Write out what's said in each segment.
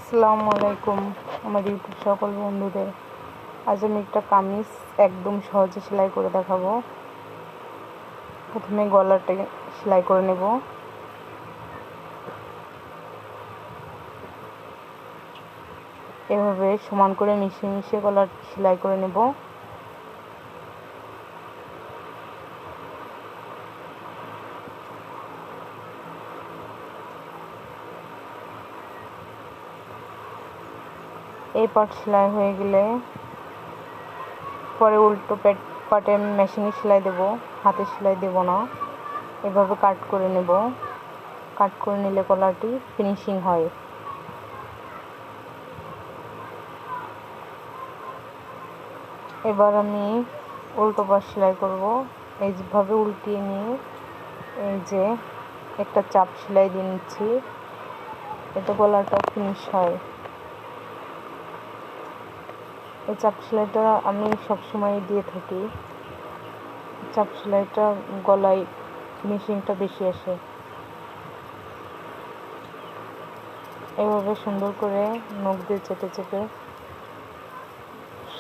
আসসালামু আলাইকুম আমার ইউটিউব সকল বন্ধুদের। আজ আমি একটা কামিজ একদম সহজে সেলাই করে দেখাবো। প্রথমে গলাটা সেলাই করে নেব। এভাবে সমান করে মিশিয়ে মিশিয়ে গলার সেলাই করে নেব। এই পার্ট সেলাই হয়ে গেলে পরে উল্টো পার্টে আমি মেশিনে সেলাই দেব, হাতে সেলাই দেব না। এভাবে কাট করে নেব। কাট করে নিলে গলাটি ফিনিশিং হয়। এবার আমি উল্টো পাশ সেলাই করব। এইভাবে উল্টিয়ে নিয়ে এই যে একটা চাপ সেলাই দিয়ে নিচ্ছি, এতে গলাটা ফিনিশ হয়। এই চাপ সেলাইটা আমি সবসময় দিয়ে থাকি। চাপ সেলাইটা গলায় ফিনিশিংটা বেশি আসে। এভাবে সুন্দর করে নখ দিয়ে চেপে চেপে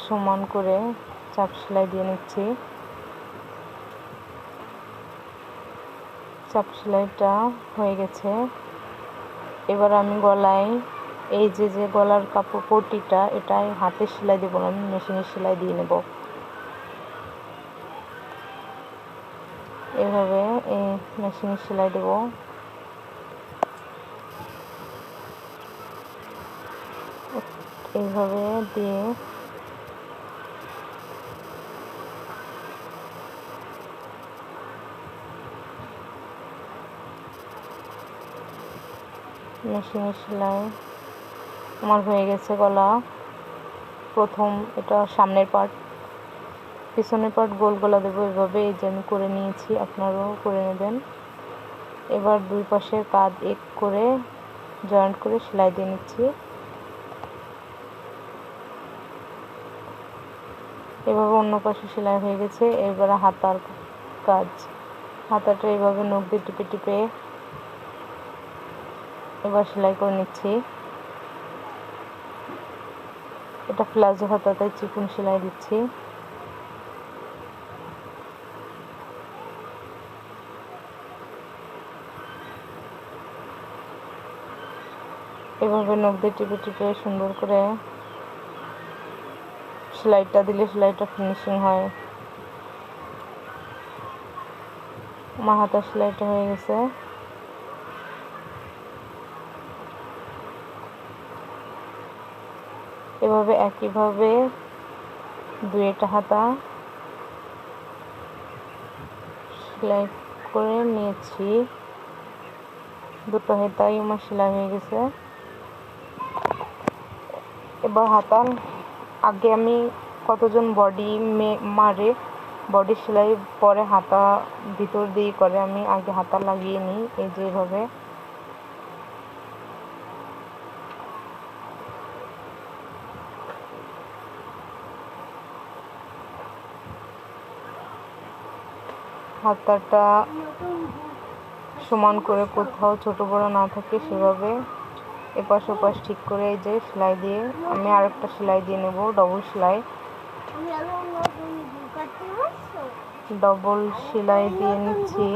সমান করে চাপ সেলাই দিয়ে নিচ্ছি। চাপ সেলাইটা হয়ে গেছে। এবার আমি গলায় এই যে গলার কাপড় পট্টিটা, এটাই হাতে সেলাই দেবো না, আমি মেশিনে সেলাই দিয়ে নেব। এভাবে মেশিনে সেলাই দেব। এইভাবে দিয়ে মেশিনে সেলাই আমার হয়ে গেছে। গলা প্রথম এটা সামনের পার্ট, পিছনের পার্ট গোল গলা দেবো। এভাবে এই যে আমি করে নিয়েছি, আপনারাও করে নেবেন। এবার দুই পাশের কাঁধ এক করে জয়েন্ট করে সেলাই দিয়ে নিচ্ছি। এভাবে অন্য পাশে সেলাই হয়ে গেছে। এবার হাতার কাজ, হাতাটা এভাবে নখ দিয়ে টিপে টিপে এবার সেলাই করে নিচ্ছি। এটা প্লাজো হাতা, তাই চিকন সেলাই দিচ্ছি। এভাবে নখ দিয়ে টিপে টিপে সুন্দর করে সেলাইটা দিলে সেলাইটা ফিনিশিং হয়। আমার হাতার সেলাইটা হয়ে গেছে। এভাবে একইভাবে দুইটা হাতা সেলাই করে নিয়েছি। দুটো হাতাই আমার সেলাই হয়ে গেছে। এবার হাতা আগে আমি কতজন বডি মারে, বডি সেলাই পরে হাতা ভিতর দিয়ে করে, আমি আগে হাতা লাগিয়ে নিই। এই যেভাবে হাতাটা সমান করে কোথাও ছোট বড় না থাকে সেভাবে এপাশ ওপাশ ঠিক করে এই যে সেলাই দিয়ে আমি আরেকটা সেলাই দিয়ে নেব। ডবল সেলাই দিয়ে নিচ্ছি।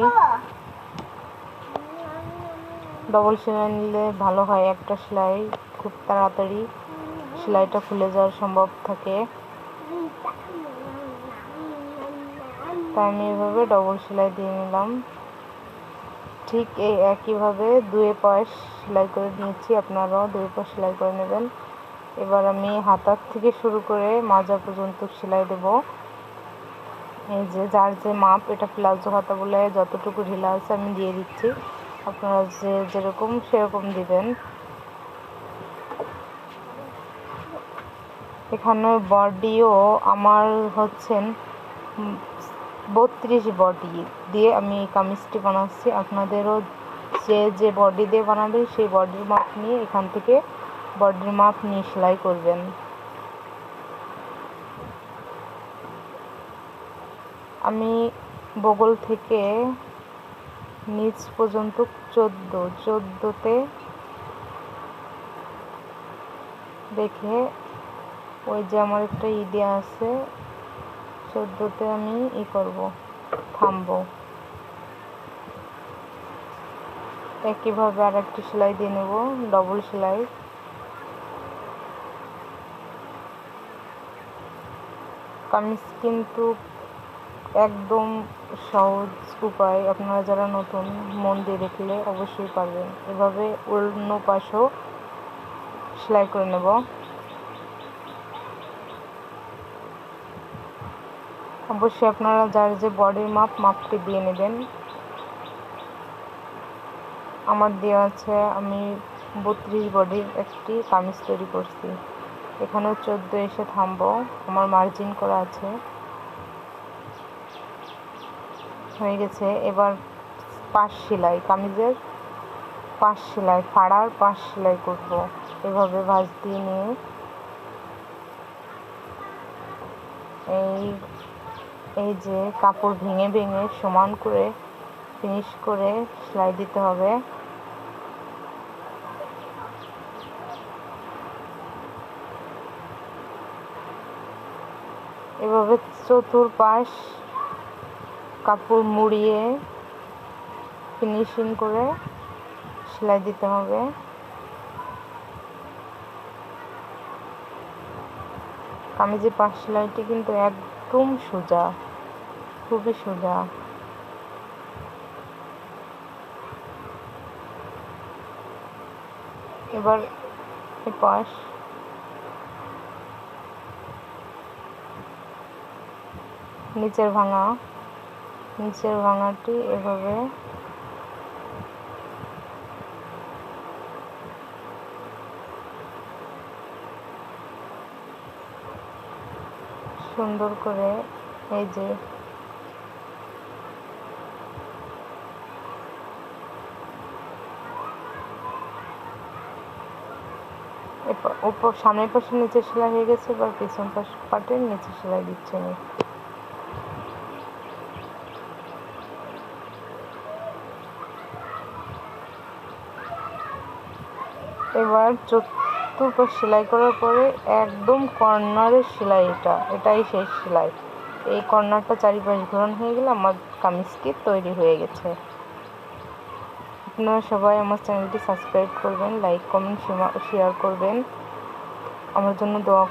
ডবল সেলাই নিলে ভালো হয়, একটা সেলাই খুব তাড়াতাড়ি সেলাইটা খুলে যাওয়ার সম্ভব থাকে, তাই আমি এভাবে ডবল সেলাই দিয়ে নিলাম। ঠিক এই একইভাবে দুই পাশ সেলাই করে নিচ্ছি, আপনারাও দুই পাশ সেলাই করে নেবেন। এবার আমি হাতার থেকে শুরু করে মাজা পর্যন্ত সেলাই দেব। এই যে যার যে মাপ, এটা প্লাজো হাতা বলে যতটুকু ঢিলা আছে আমি দিয়ে দিচ্ছি, আপনারা যেরকম সেরকম দিবেন। এখানে বডিও আমার হচ্ছেন 32 বডি দিয়ে আমি এই কামিজটি বানাচ্ছি। আপনাদেরও যে বডি দিয়ে বানাবেন সেই বডির মাপ নিয়ে এখান থেকে বডির মাপ নিয়ে সেলাই করবেন। আমি বগল থেকে নিচ পর্যন্ত 14তে দেখে ওই যে আমার একটা দেওয়া আছে 14তে আমি করব, থামবো। একইভাবে আর একটি সেলাই দিয়ে নেব, ডবল সেলাই। কামিজ কিন্তু একদম সহজ উপায়, আপনারা যারা নতুন মন দিয়ে দেখলে অবশ্যই পারবেন। এভাবে অন্য পাশও সেলাই করে নেব। অবশ্যই আপনারা যার যে বডির মাপটি দিয়ে নেবেন। আমার দেওয়া আছে, আমি 32 বডির একটি কামিজ তৈরি করছি। এখানেও 14 এসে থামবো, আমার মার্জিন করা আছে, হয়ে গেছে। এবার পাশ সেলাই, কামিজের পাশ সেলাই, ফাড়ার পাশ সেলাই করব। এভাবে ভাঁজ দিয়ে নিয়ে এই যে কাপড় ভেঙে ভেঙে সমান করে ফিনিশ করে সেলাই দিতে হবে। এভাবে চতুর্পাশ কাপড় মুড়িয়ে ফিনিশিং করে সেলাই দিতে হবে। কামিজের পাশ সেলাইটি কিন্তু একদম সোজা, খুবই সোজা। এবার এই পাশ নিচের ভাঙাটি এভাবে সুন্দর করে এই যে উপর সামনের পাশে নিচে সেলাই হয়ে গেছে। এবার পিছন পাটের নিচে সেলাই দিচ্ছি আমি। এবার চতুর্পাশ সেলাই করার পরে একদম কর্নারের সেলাই, এটাই শেষ সেলাই। এই কর্নারটা চারিপাশ ঘোরানো হয়ে গেলে আমার কামিজটি তৈরি হয়ে গেছে। আপনারা সবাই আমার চ্যানেলটি সাবস্ক্রাইব করবেন, লাইক কমেন্ট শেয়ার করবেন, আমার জন্য দোয়া